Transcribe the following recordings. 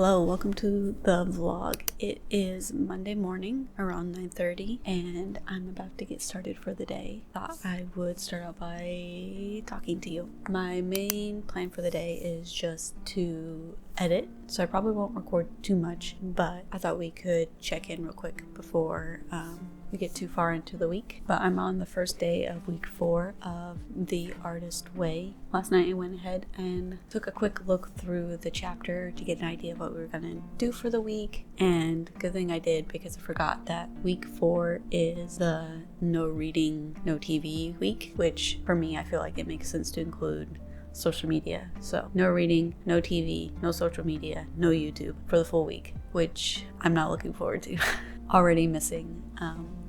Hello, welcome to the vlog. It is Monday morning around 9:30 and I'm about to get started for the day. Thought I would start out by talking to you. My main plan for the day is just to edit, so I probably won't record too much, but I thought we could check in real quick before we get too far into the week. But I'm on the first day of week 4 of The Artist Way. Last night I went ahead and took a quick look through the chapter to get an idea of what we were gonna do for the week, and good thing I did because I forgot that week 4 is the no reading, no TV week, which for me I feel like it makes sense to include social media. So no reading, no TV, no social media, no YouTube for the full week, which I'm not looking forward to. Already missing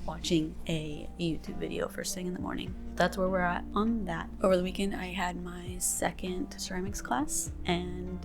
watching a YouTube video first thing in the morning. That's where we're at on that. Over the weekend I had my second ceramics class and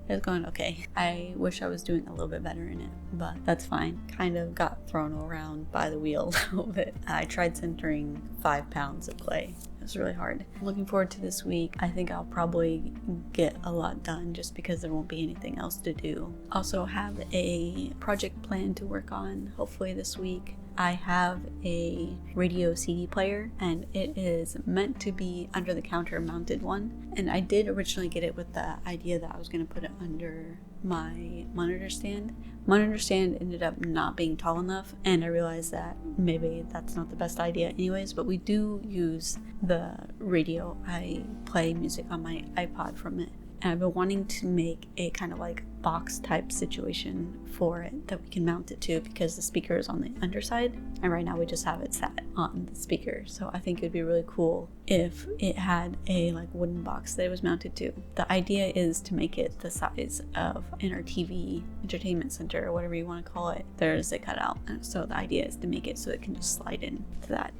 it was going okay. I wish I was doing a little bit better in it, but that's fine. Kind of got thrown around by the wheel a little bit. I tried centering 5 pounds of clay. It was really hard. I'm looking forward to this week. I think I'll probably get a lot done just because there won't be anything else to do. Also have a project plan to work on hopefully this week. I have a radio CD player and it is meant to be under the counter mounted one, and I did originally get it with the idea that I was going to put it under my monitor stand. Monitor stand ended up not being tall enough, and I realized that maybe that's not the best idea anyways, but we do use the radio. I play music on my iPod from it, and I've been wanting to make a kind of like box type situation for it that we can mount it to, because the speaker is on the underside and right now we just have it sat on the speaker. So I think it'd be really cool if it had a like wooden box that it was mounted to. The idea is to make it the size of in our TV entertainment center or whatever you want to call it. There's a cutout, and so the idea is to make it so it can just slide in to that.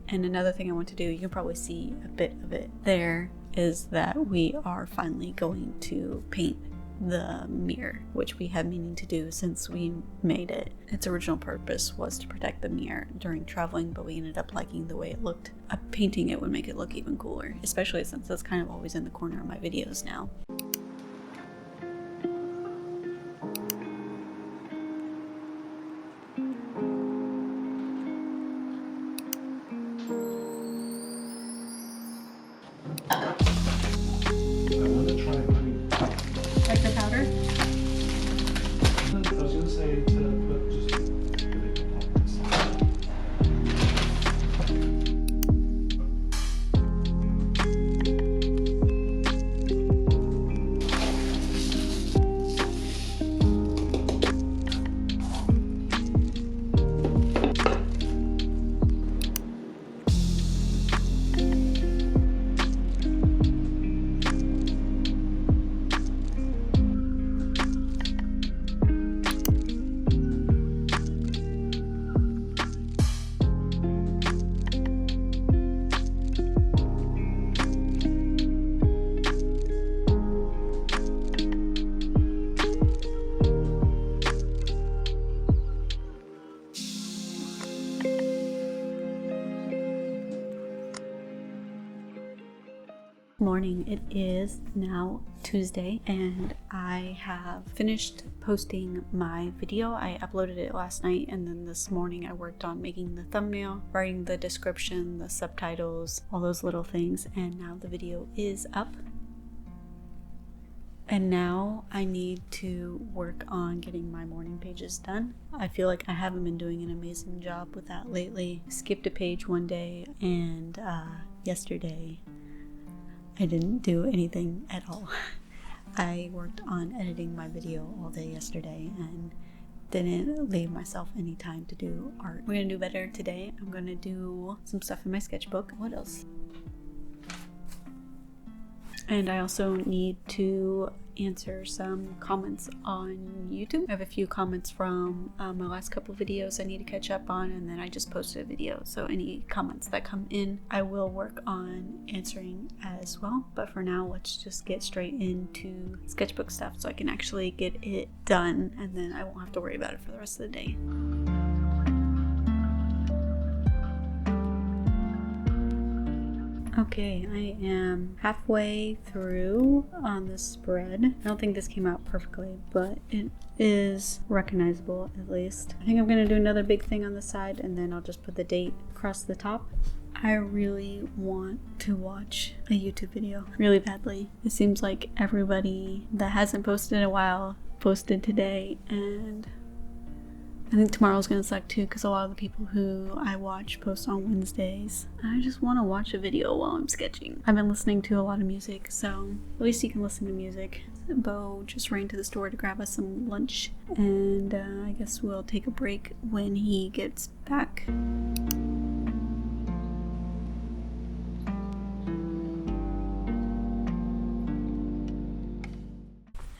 And another thing I want to do, you can probably see a bit of it there, is that we are finally going to paint the mirror, which we have meaning to do since we made it. Its original purpose was to protect the mirror during traveling, but we ended up liking the way it looked. Painting it would make it look even cooler, especially since that's kind of always in the corner of my videos now. Morning. It is now Tuesday and I have finished posting my video. I uploaded it last night, and then this morning I worked on making the thumbnail, writing the description, the subtitles, all those little things, and now the video is up. And now I need to work on getting my morning pages done. I feel like I haven't been doing an amazing job with that lately. Skipped a page one day, and yesterday I didn't do anything at all. I worked on editing my video all day yesterday and didn't leave myself any time to do art. We're gonna do better today. I'm gonna do some stuff in my sketchbook. What else? And I also need to answer some comments on YouTube. I have a few comments from my last couple videos I need to catch up on, and then I just posted a video, so any comments that come in I will work on answering as well. But for now, let's just get straight into sketchbook stuff so I can actually get it done, and then I won't have to worry about it for the rest of the day. Okay, I am halfway through on this spread. I don't think this came out perfectly, but it is recognizable at least. I think I'm gonna do another big thing on the side and then I'll just put the date across the top. I really want to watch a YouTube video really badly. It seems like everybody that hasn't posted in a while posted today, and I think tomorrow's gonna suck too because a lot of the people who I watch post on Wednesdays. I just want to watch a video while I'm sketching. I've been listening to a lot of music, so at least you can listen to music. Bo just ran to the store to grab us some lunch, and I guess we'll take a break when he gets back.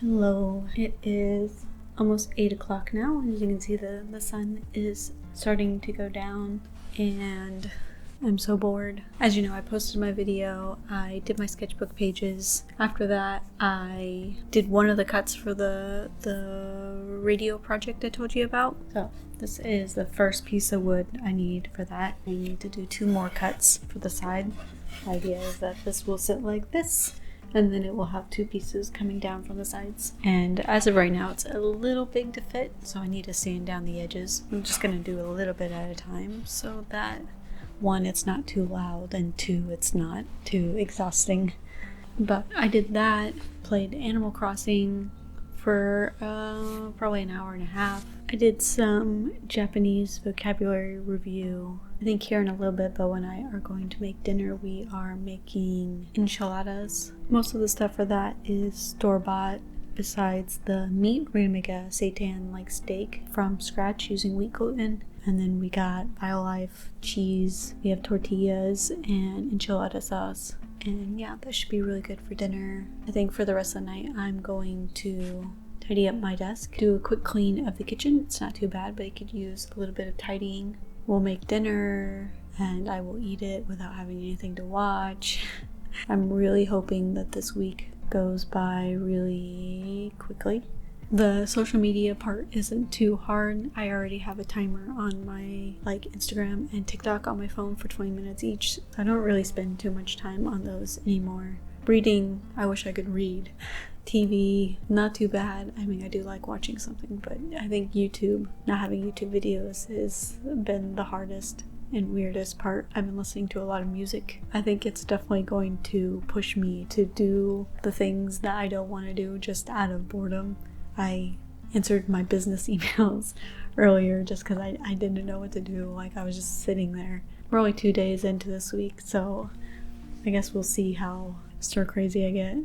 Hello, it is almost 8 o'clock now, and as you can see the sun is starting to go down and I'm so bored. As you know, I posted my video, I did my sketchbook pages. After that, I did one of the cuts for the radio project I told you about. So this is the first piece of wood I need for that. I need to do 2 more cuts for the side. The idea is that this will sit like this, and then it will have 2 pieces coming down from the sides. And as of right now, it's a little big to fit, so I need to sand down the edges. I'm just gonna do a little bit at a time so that 1, it's not too loud, and 2, it's not too exhausting. But I did that, played Animal Crossing for probably an hour and a half. I did some Japanese vocabulary review. I think here in a little bit, Bo and I are going to make dinner. We are making enchiladas. Most of the stuff for that is store-bought. Besides the meat, we're gonna make a seitan-like steak from scratch using wheat gluten. And then we got BioLife cheese, we have tortillas, and enchilada sauce. And yeah, that should be really good for dinner. I think for the rest of the night, I'm going to tidy up my desk, do a quick clean of the kitchen. It's not too bad, but it could use a little bit of tidying. We'll make dinner, and I will eat it without having anything to watch. I'm really hoping that this week goes by really quickly. The social media part isn't too hard. I already have a timer on my Instagram and TikTok on my phone for 20 minutes each. I don't really spend too much time on those anymore. Reading, I wish I could read. TV, not too bad. I mean, I do like watching something, but I think YouTube, not having YouTube videos has been the hardest and weirdest part. I've been listening to a lot of music. I think it's definitely going to push me to do the things that I don't want to do just out of boredom. I answered my business emails earlier just because I didn't know what to do. Like, I was just sitting there. We're only 2 days into this week, so I guess we'll see how stir crazy I get.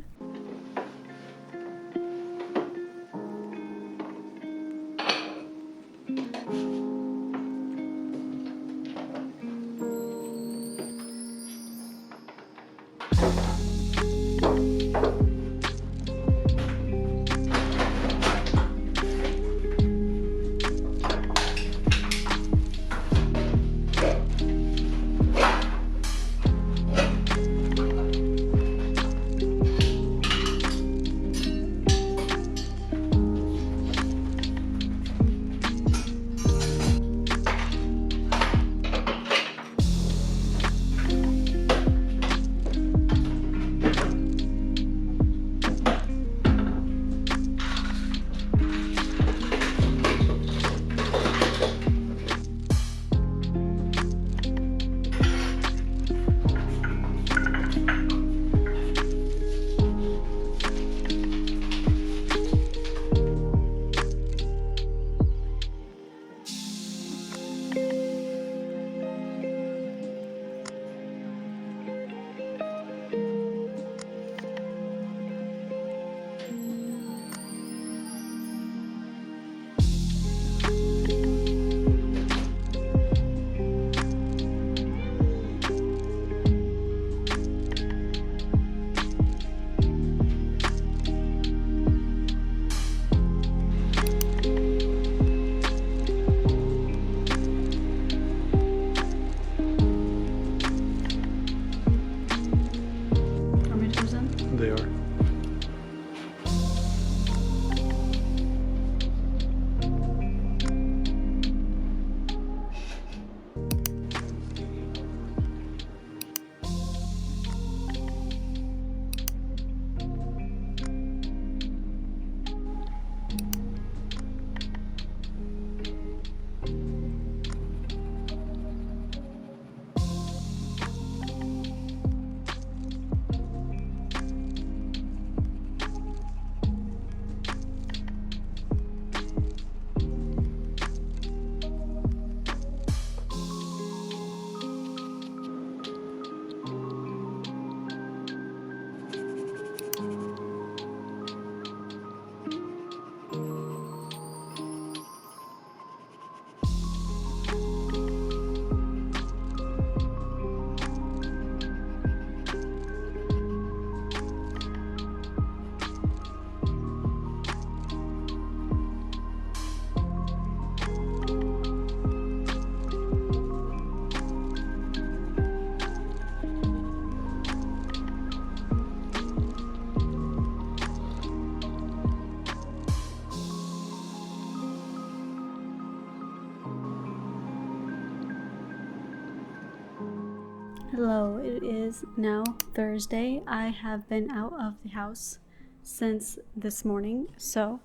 Hello, it is now Thursday. I have been out of the house since this morning, so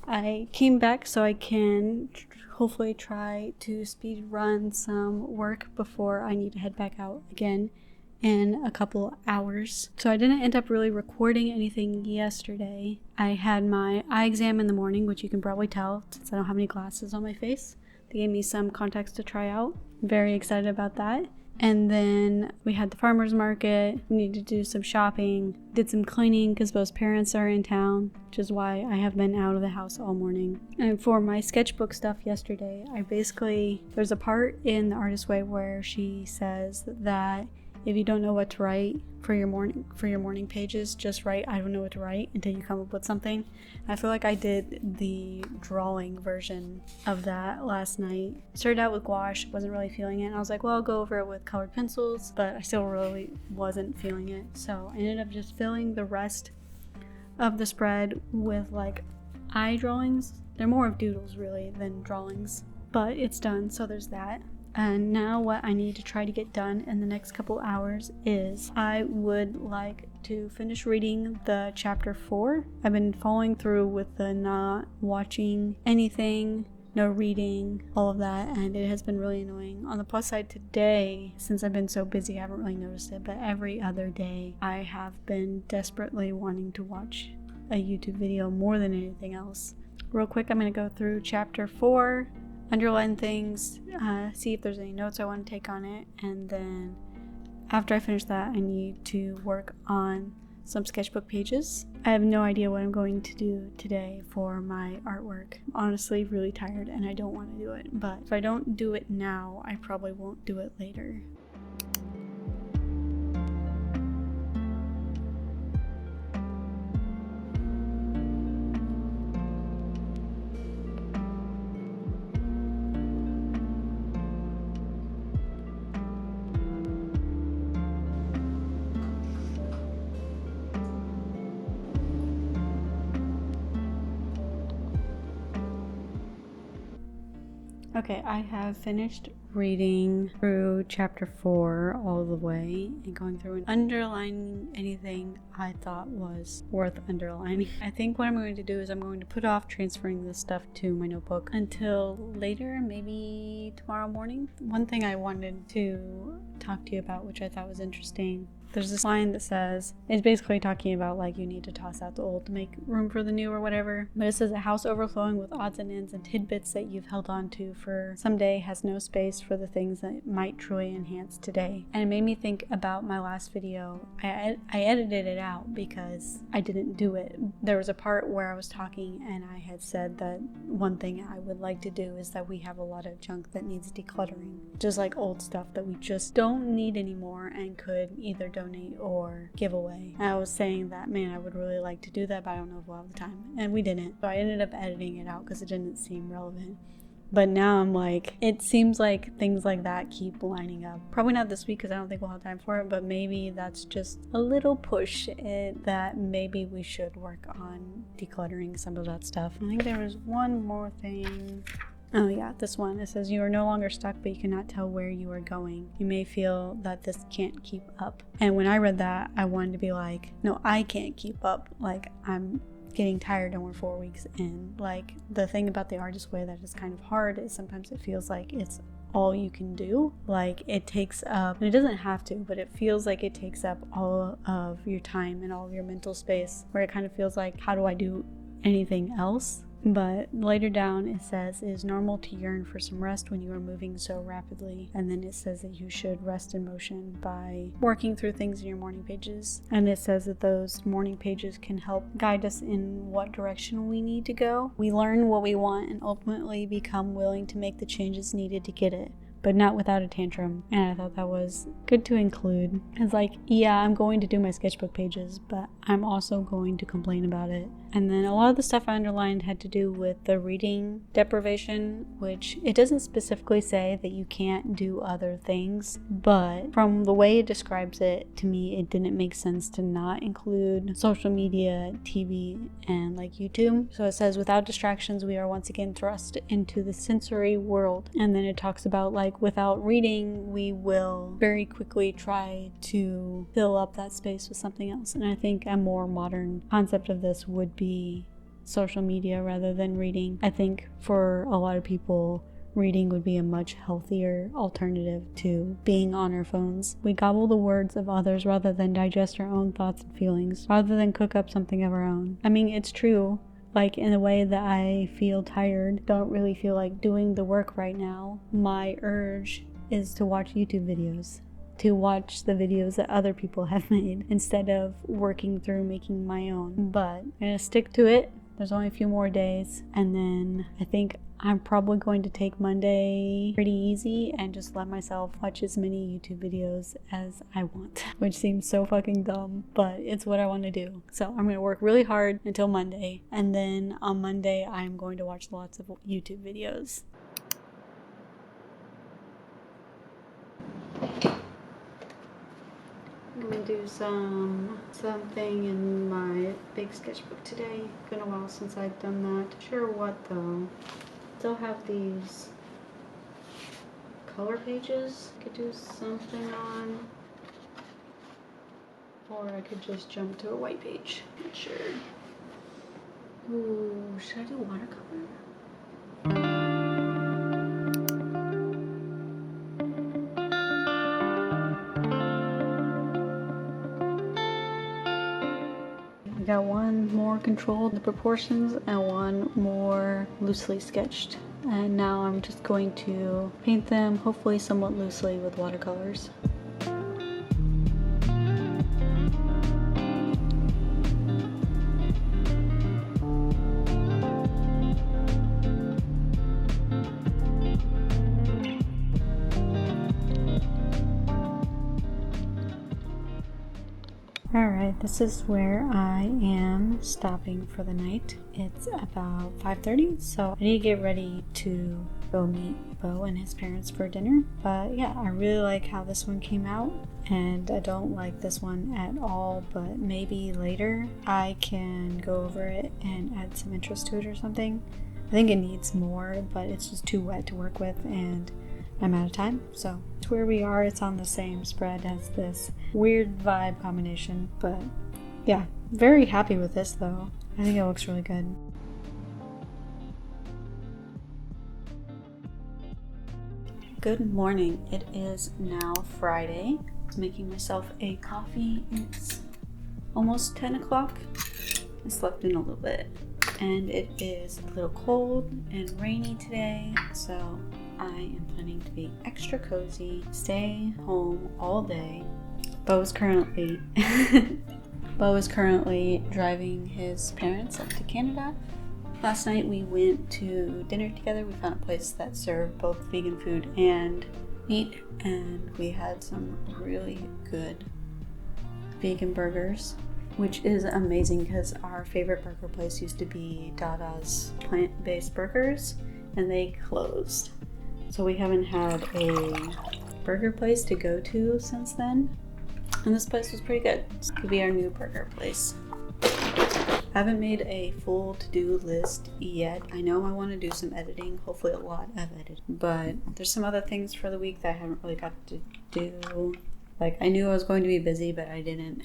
I came back so I can hopefully try to speed run some work before I need to head back out again in a couple hours. So I didn't end up really recording anything yesterday. I had my eye exam in the morning, which you can probably tell since I don't have any glasses on my face. They gave me some contacts to try out. Very excited about that. And then we had the farmer's market. We needed to do some shopping, did some cleaning because both parents are in town, which is why I have been out of the house all morning. And for my sketchbook stuff yesterday, there's a part in The Artist's Way where she says that if you don't know what to write for your morning pages, just write "I don't know what to write" until you come up with something. I feel like I did the drawing version of that last night. Started out with gouache, wasn't really feeling it, and I was like, well, I'll go over it with colored pencils, but I still really wasn't feeling it. So I ended up just filling the rest of the spread with like eye drawings. They're more of doodles really than drawings, but it's done, so there's that. And now what I need to try to get done in the next couple hours is I would like to finish reading the chapter 4. I've been following through with the not watching anything, no reading, all of that, and it has been really annoying. On the plus side today, since I've been so busy, I haven't really noticed it, but every other day I have been desperately wanting to watch a YouTube video more than anything else. Real quick, I'm going to go through chapter 4, underline things, see if there's any notes I want to take on it, and then after I finish that I need to work on some sketchbook pages. I have no idea what I'm going to do today for my artwork. I'm honestly really tired and I don't want to do it, but if I don't do it now, I probably won't do it later. Okay, I have finished reading through chapter 4 all the way and going through and underlining anything I thought was worth underlining. I think what I'm going to do is I'm going to put off transferring this stuff to my notebook until later, maybe tomorrow morning. One thing I wanted to talk to you about, which I thought was interesting, there's this line that says, it's basically talking about like you need to toss out the old to make room for the new or whatever, but it says a house overflowing with odds and ends and tidbits that you've held on to for someday has no space for the things that might truly enhance today. And it made me think about my last video. I edited it out because I didn't do it. There was a part where I was talking and I had said that one thing I would like to do is that we have a lot of junk that needs decluttering, just like old stuff that we just don't need anymore and could either donate or give away. And I was saying that, man, I would really like to do that, but I don't know if we'll have the time. And we didn't. So I ended up editing it out because it didn't seem relevant. But now I'm like, it seems like things like that keep lining up. Probably not this week because I don't think we'll have time for it, but maybe that's just a little push that maybe we should work on decluttering some of that stuff. I think there was one more thing. Oh yeah, this one. It says, you are no longer stuck, but you cannot tell where you are going. You may feel that this can't keep up. And when I read that, I wanted to be like, no, I can't keep up. Like, I'm getting tired and we're 4 weeks in. Like, the thing about the Artist's Way that is kind of hard is sometimes it feels like it's all you can do. Like, it takes up, and it doesn't have to, but it feels like it takes up all of your time and all of your mental space, where it kind of feels like, how do I do anything else? But later down it says, it is normal to yearn for some rest when you are moving so rapidly. And then it says that you should rest in motion by working through things in your morning pages. And it says that those morning pages can help guide us in what direction we need to go. We learn what we want and ultimately become willing to make the changes needed to get it, but not without a tantrum. And I thought that was good to include. It's like, yeah, I'm going to do my sketchbook pages, but I'm also going to complain about it. And then a lot of the stuff I underlined had to do with the reading deprivation, which it doesn't specifically say that you can't do other things, but from the way it describes it, to me, it didn't make sense to not include social media, TV, and like YouTube. So it says, without distractions, we are once again thrust into the sensory world. And then it talks about like like without reading, we will very quickly try to fill up that space with something else. And I think a more modern concept of this would be social media rather than reading. I think for a lot of people, reading would be a much healthier alternative to being on our phones. We gobble the words of others rather than digest our own thoughts and feelings, rather than cook up something of our own. I mean, it's true. Like, in a way that I feel tired, don't really feel like doing the work right now, my urge is to watch YouTube videos, to watch the videos that other people have made instead of working through making my own. But I'm gonna stick to it. There's only a few more days, and then I think I'm probably going to take Monday pretty easy and just let myself watch as many YouTube videos as I want, which seems so fucking dumb, but it's what I want to do. So I'm going to work really hard until Monday, and then on Monday I'm going to watch lots of YouTube videos. I'm gonna do something in my big sketchbook today. It's been a while since I've done that. Sure what though. Still have these color pages I could do something on, or I could just jump to a white page. Not sure. Ooh, should I do watercolor? I got one more controlled the proportions and one more loosely sketched. And now I'm just going to paint them, hopefully somewhat loosely, with watercolors. Alright, this is where I am stopping for the night. It's about 5:30, so I need to get ready to go meet Bo and his parents for dinner. But yeah, I really like how this one came out, and I don't like this one at all, but maybe later I can go over it and add some interest to it or something. I think it needs more, but it's just too wet to work with, and I'm out of time, so it's where we are. It's on the same spread as this weird vibe combination, but yeah, very happy with this though. I think it looks really good. Good morning. It is now Friday. I'm making myself a coffee. It's almost 10 o'clock. I slept in a little bit, and it is a little cold and rainy today, so I am planning to be extra cozy, stay home all day. Bo is currently driving his parents up to Canada. Last night we went to dinner together. We found a place that served both vegan food and meat, and we had some really good vegan burgers, which is amazing because our favorite burger place used to be Dada's plant-based burgers, and they closed. So we haven't had a burger place to go to since then. And this place was pretty good. This could be our new burger place. I haven't made a full to-do list yet. I know I want to do some editing, hopefully a lot of editing. But there's some other things for the week that I haven't really got to do. Like, I knew I was going to be busy, but I didn't.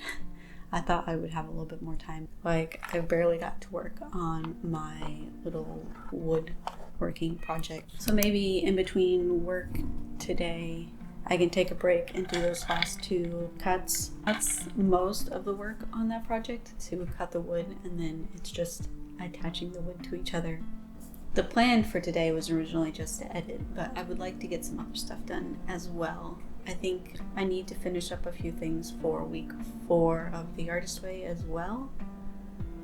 I thought I would have a little bit more time. Like, I barely got to work on my little wood working project. So maybe in between work today, I can take a break and do those last two cuts. That's most of the work on that project, to cut the wood, and then it's just attaching the wood to each other. The plan for today was originally just to edit, but I would like to get some other stuff done as well. I think I need to finish up a few things for week 4 of the Artist Way as well.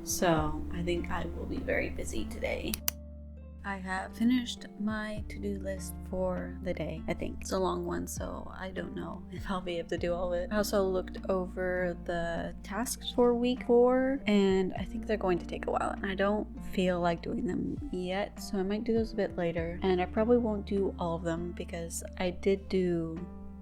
So I think I will be very busy today. I have finished my to-do list for the day. I think it's a long one, so I don't know if I'll be able to do all of it. I also looked over the tasks for week 4, and I think they're going to take a while, and I don't feel like doing them yet, so I might do those a bit later. And I probably won't do all of them because I did do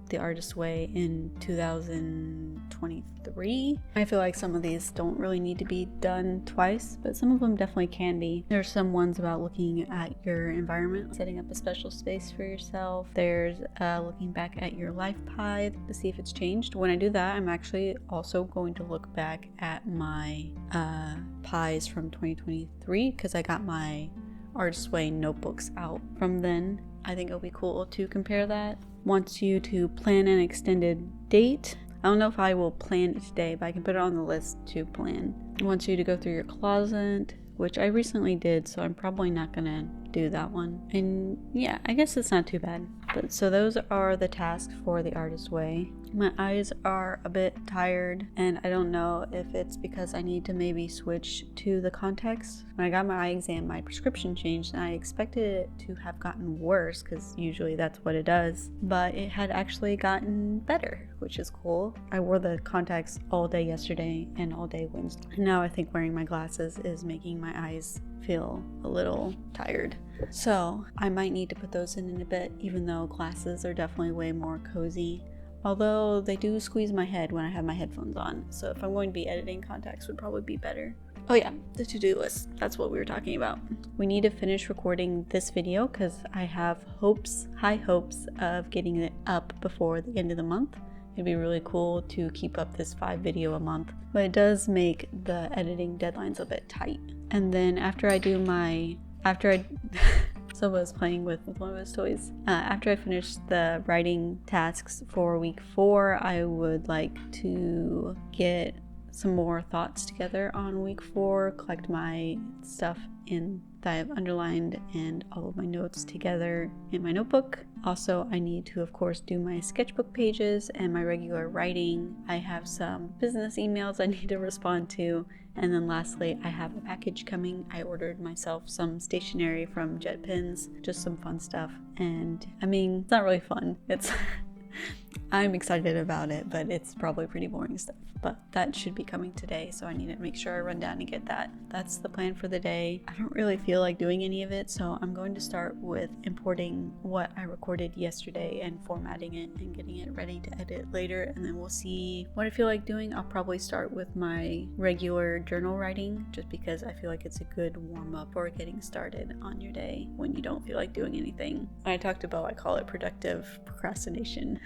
the artist way in 2023. I feel like some of these don't really need to be done twice, but some of them definitely can be. There's some ones about looking at your environment, setting up a special space for yourself. There's looking back at your life pie to see if it's changed. When I do that, I'm actually also going to look back at my pies from 2023 because I got my Artist Way notebooks out from then. I think it'll be cool to compare that. Wants you to plan an extended date. I don't know if I will plan it today, but I can put it on the list to plan. It wants you to go through your closet, which I recently did, so I'm probably not gonna do that one. And yeah, I guess it's not too bad. But so those are the tasks for the Artist Way. My eyes are a bit tired, and I don't know if it's because I need to maybe switch to the contacts. When I got my eye exam, my prescription changed, and I expected it to have gotten worse because usually that's what it does, but it had actually gotten better, which is cool. I wore the contacts all day yesterday and all day Wednesday. And now I think wearing my glasses is making my eyes feel a little tired. So I might need to put those in a bit, even though glasses are definitely way more cozy. Although they do squeeze my head when I have my headphones on. So if I'm going to be editing, contacts would probably be better. Oh yeah, the to-do list. That's what we were talking about. We need to finish recording this video because I have high hopes of getting it up before the end of the month. It'd be really cool to keep up this 5 video a month, but it does make the editing deadlines a bit tight. And then Soba is playing with one of his toys. After I finish the writing tasks for week 4, I would like to get some more thoughts together on week 4, collect my stuff that I have underlined and all of my notes together in my notebook. Also, I need to, of course, do my sketchbook pages and my regular writing. I have some business emails I need to respond to. And then lastly, I have a package coming. I ordered myself some stationery from Jet Pens, just some fun stuff. And I mean, it's not really fun. I'm excited about it, but it's probably pretty boring stuff. But that should be coming today, so I need to make sure I run down and get that. That's the plan for the day. I don't really feel like doing any of it, so I'm going to start with importing what I recorded yesterday and formatting it and getting it ready to edit later, and then we'll see what I feel like doing. I'll probably start with my regular journal writing, just because I feel like it's a good warm-up for getting started on your day when you don't feel like doing anything. When I talk to Bo, I call it productive procrastination.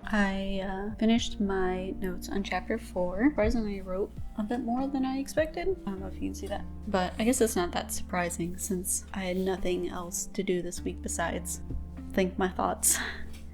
I finished my notes on chapter 4. Surprisingly, I wrote a bit more than I expected. I don't know if you can see that, but I guess it's not that surprising since I had nothing else to do this week besides think my thoughts.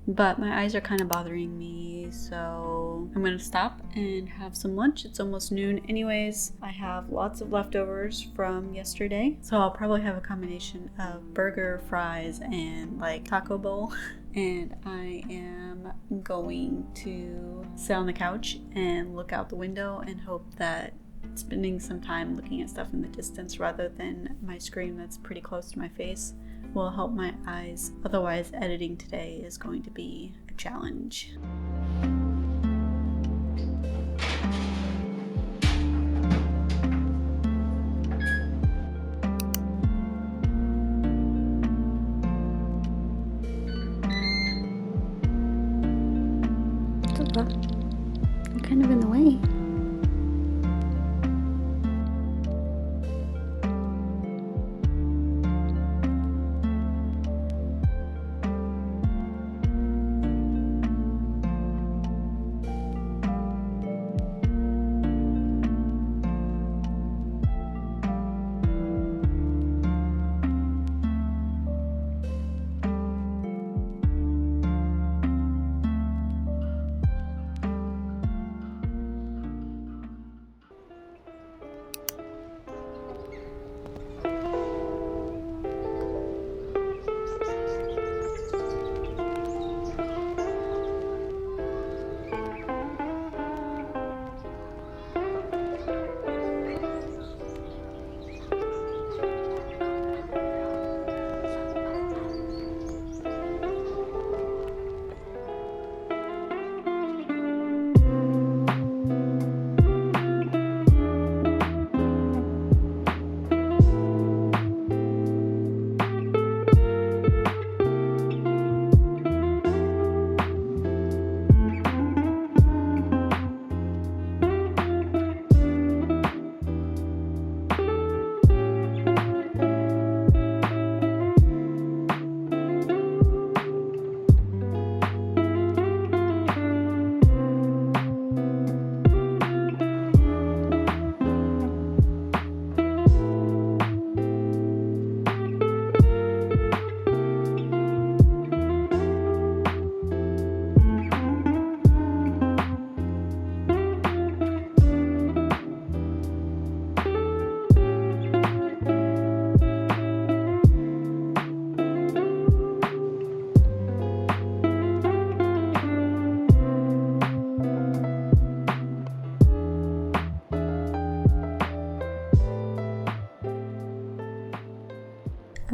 But my eyes are kind of bothering me, so I'm gonna stop and have some lunch. It's almost noon anyways. I have lots of leftovers from yesterday, so I'll probably have a combination of burger, fries, and like taco bowl. And I am going to sit on the couch and look out the window and hope that spending some time looking at stuff in the distance rather than my screen that's pretty close to my face will help my eyes. Otherwise, editing today is going to be a challenge. Soba, you're kind of in the way.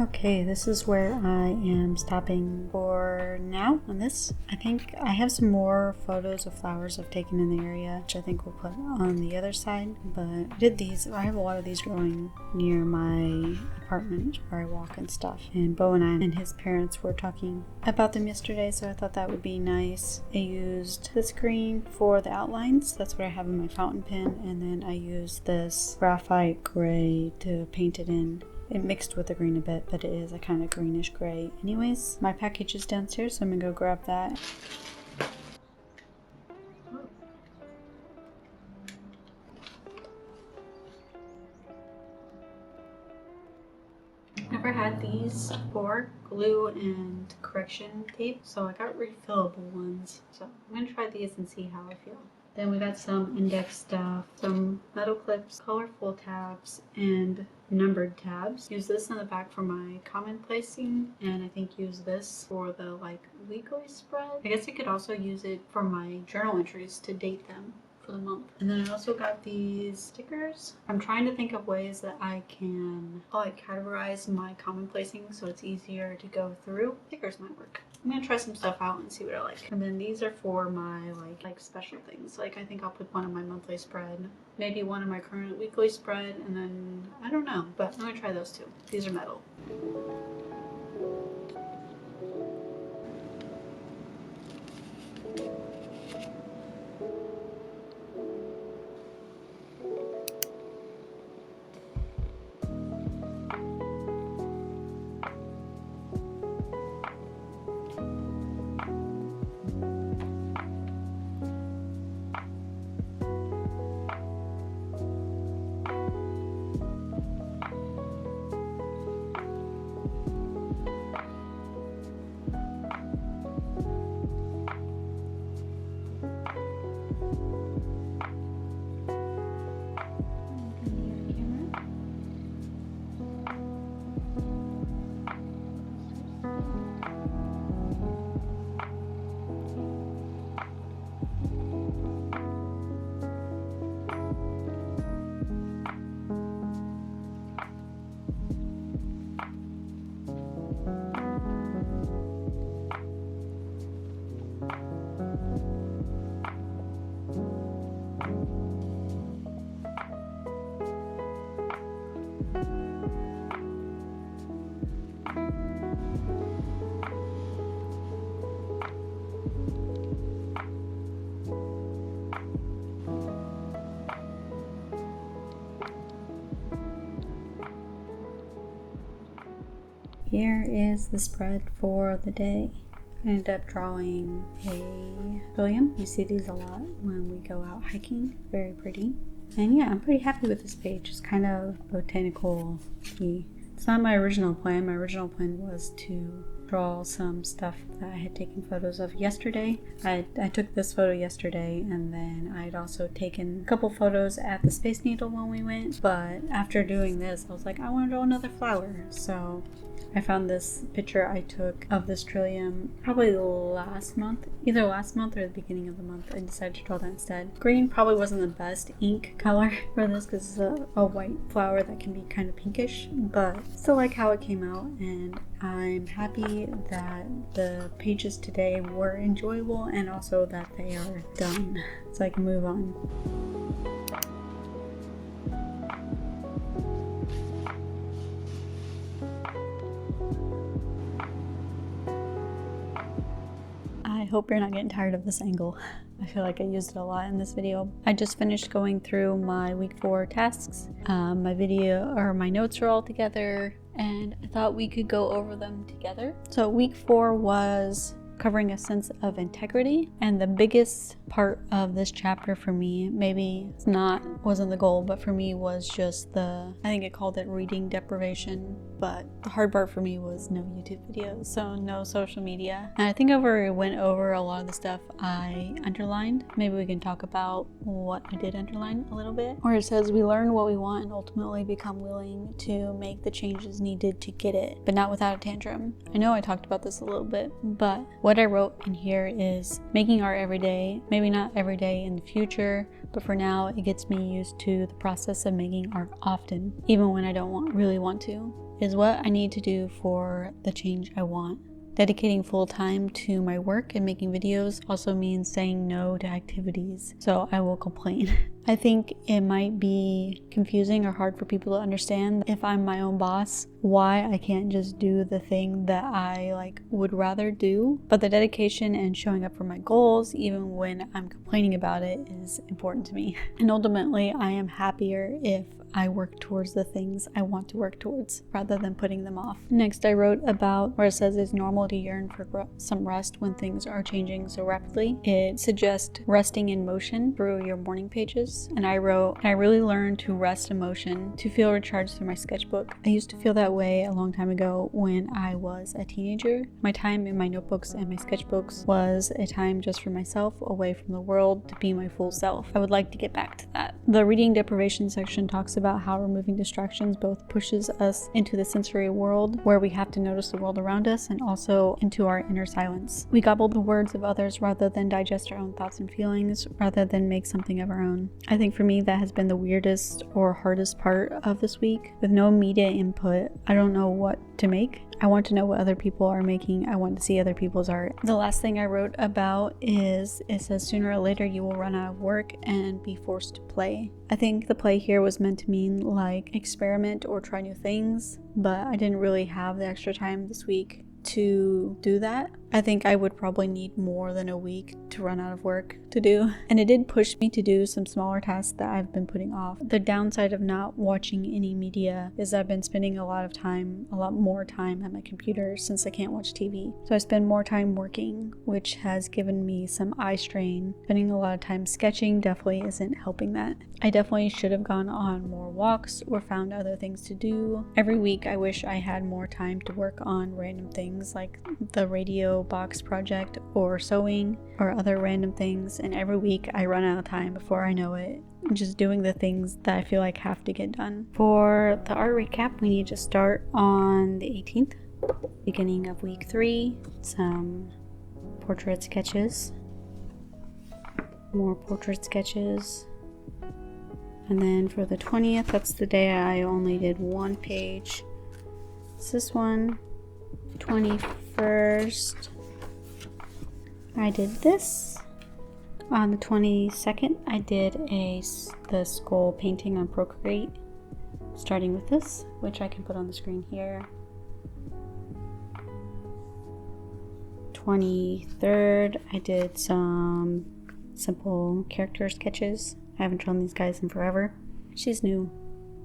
Okay, this is where I am stopping for now on this. I think I have some more photos of flowers I've taken in the area, which I think we'll put on the other side. But I did these. I have a lot of these growing near my apartment where I walk and stuff. And Bo and I and his parents were talking about them yesterday, so I thought that would be nice. I used this green for the outlines. That's what I have in my fountain pen. And then I used this graphite gray to paint it in. It mixed with the green a bit, but it is a kind of greenish gray. Anyways, my package is downstairs, so I'm gonna go grab that. Never had these before, glue and correction tape, so I got refillable ones. So I'm gonna try these and see how I feel. Then we got some index stuff, some metal clips, colorful tabs, and numbered tabs. Use this in the back for my comment placing, and I think use this for the weekly spread. I guess I could also use it for my journal entries to date them for the month. And then I also got these stickers. I'm trying to think of ways that I can categorize my comment placing so it's easier to go through. Stickers might work. I'm gonna try some stuff out and see what I like. And then these are for my like special things. I think I'll put one on my monthly spread, maybe one on my current weekly spread, and then I don't know, but I'm gonna try those two. These are metal. Here is the spread for the day. I ended up drawing a trillium. You see these a lot when we go out hiking. Very pretty. And yeah, I'm pretty happy with this page. It's kind of botanical-y. It's not my original plan. My original plan was to draw some stuff that I had taken photos of yesterday. I took this photo yesterday, and then I'd also taken a couple photos at the Space Needle when we went. But after doing this, I was like, I want to draw another flower. So I found this picture I took of this trillium probably last month, either last month or the beginning of the month. I decided to draw that instead. Green probably wasn't the best ink color for this because it's a white flower that can be kind of pinkish, but still like how it came out, and I'm happy that the pages today were enjoyable and also that they are done so I can move on. I hope you're not getting tired of this angle. I feel like I used it a lot in this video. I just finished going through my week 4 tasks. My notes are all together, and I thought we could go over them together. So week 4 was covering a sense of integrity, and the biggest part of this chapter for me, maybe wasn't the goal, but for me was just I think it called it reading deprivation, but the hard part for me was no YouTube videos, so no social media. And I think I already went over a lot of the stuff I underlined. Maybe we can talk about what I did underline a little bit. Where it says we learn what we want and ultimately become willing to make the changes needed to get it, but not without a tantrum. I know I talked about this a little bit, but what I wrote in here is making art every day, maybe not every day in the future, but for now it gets me used to the process of making art often, even when I don't really want to. is what I need to do for the change I want. Dedicating full time to my work and making videos also means saying no to activities, so I will complain. I think it might be confusing or hard for people to understand if I'm my own boss, why I can't just do the thing that I would rather do. But the dedication and showing up for my goals, even when I'm complaining about it, is important to me. And ultimately, I am happier if I work towards the things I want to work towards rather than putting them off. Next, I wrote about where it says it's normal to yearn for some rest when things are changing so rapidly. It suggests resting in motion through your morning pages. And I wrote, I really learned to rest in motion to feel recharged through my sketchbook. I used to feel that way a long time ago when I was a teenager. My time in my notebooks and my sketchbooks was a time just for myself, away from the world, to be my full self. I would like to get back to that. The reading deprivation section talks about how removing distractions both pushes us into the sensory world where we have to notice the world around us and also into our inner silence. We gobble the words of others rather than digest our own thoughts and feelings, rather than make something of our own. I think for me that has been the weirdest or hardest part of this week. With no media input, I don't know what to make. I want to know what other people are making. I want to see other people's art. The last thing I wrote about is, it says sooner or later you will run out of work and be forced to play. I think the play here was meant to mean experiment or try new things, but I didn't really have the extra time this week to do that. I think I would probably need more than a week to run out of work to do. And it did push me to do some smaller tasks that I've been putting off. The downside of not watching any media is I've been spending a lot more time at my computer since I can't watch TV. So I spend more time working, which has given me some eye strain. Spending a lot of time sketching definitely isn't helping that. I definitely should have gone on more walks or found other things to do. Every week I wish I had more time to work on random things like the radio box project or sewing or other random things, and every week I run out of time before I know it, just doing the things that I feel like have to get done. For the art recap, we need to start on the 18th, beginning of week 3, some portrait sketches, more portrait sketches, and then for the 20th, that's the day I only did one page. It's this one. 21st, I did this. On the 22nd, I did the skull painting on Procreate, starting with this, which I can put on the screen here. 23rd, I did some simple character sketches. I haven't drawn these guys in forever. She's new.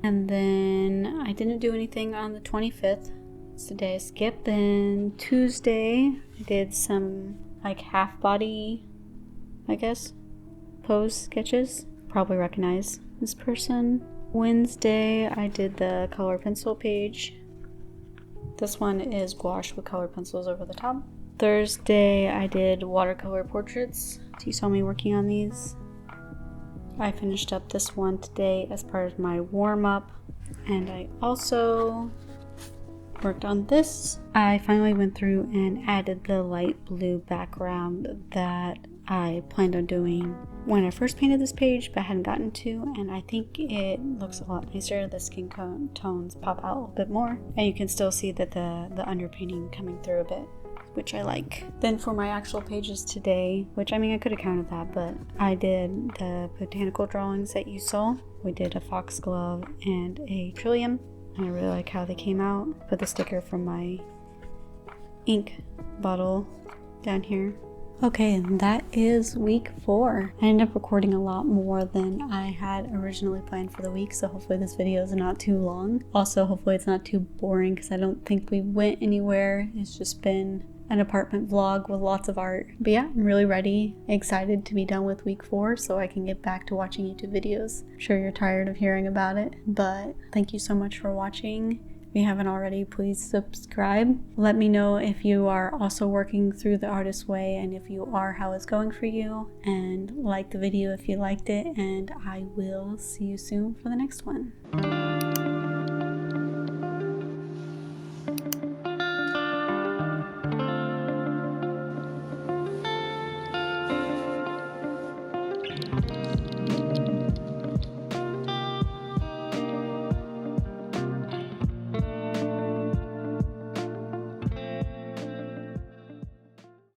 And then I didn't do anything on the 25th. It's the day I skipped. Then Tuesday, I did some half body, I guess, pose sketches. Probably recognize this person. Wednesday, I did the color pencil page. This one is gouache with colored pencils over the top. Thursday, I did watercolor portraits. So you saw me working on these. I finished up this one today as part of my warm-up, and I also worked on this. I finally went through and added the light blue background that I planned on doing when I first painted this page but hadn't gotten to, and I think it looks a lot nicer. The skin tones pop out a little bit more, and you can still see that the underpainting coming through a bit, which I like. Then for my actual pages today, which I could have counted that, but I did the botanical drawings that you saw. We did a foxglove and a trillium, and I really like how they came out. Put the sticker from my ink bottle down here. Okay, and that is week 4. I ended up recording a lot more than I had originally planned for the week, so hopefully this video is not too long. Also, hopefully it's not too boring because I don't think we went anywhere. It's just been an apartment vlog with lots of art. But yeah, I'm really ready, excited to be done with week 4 so I can get back to watching YouTube videos. I'm sure you're tired of hearing about it, but thank you so much for watching. If you haven't already, please subscribe. Let me know if you are also working through the artist way, and if you are, how it's going for you, and like the video if you liked it, and I will see you soon for the next one.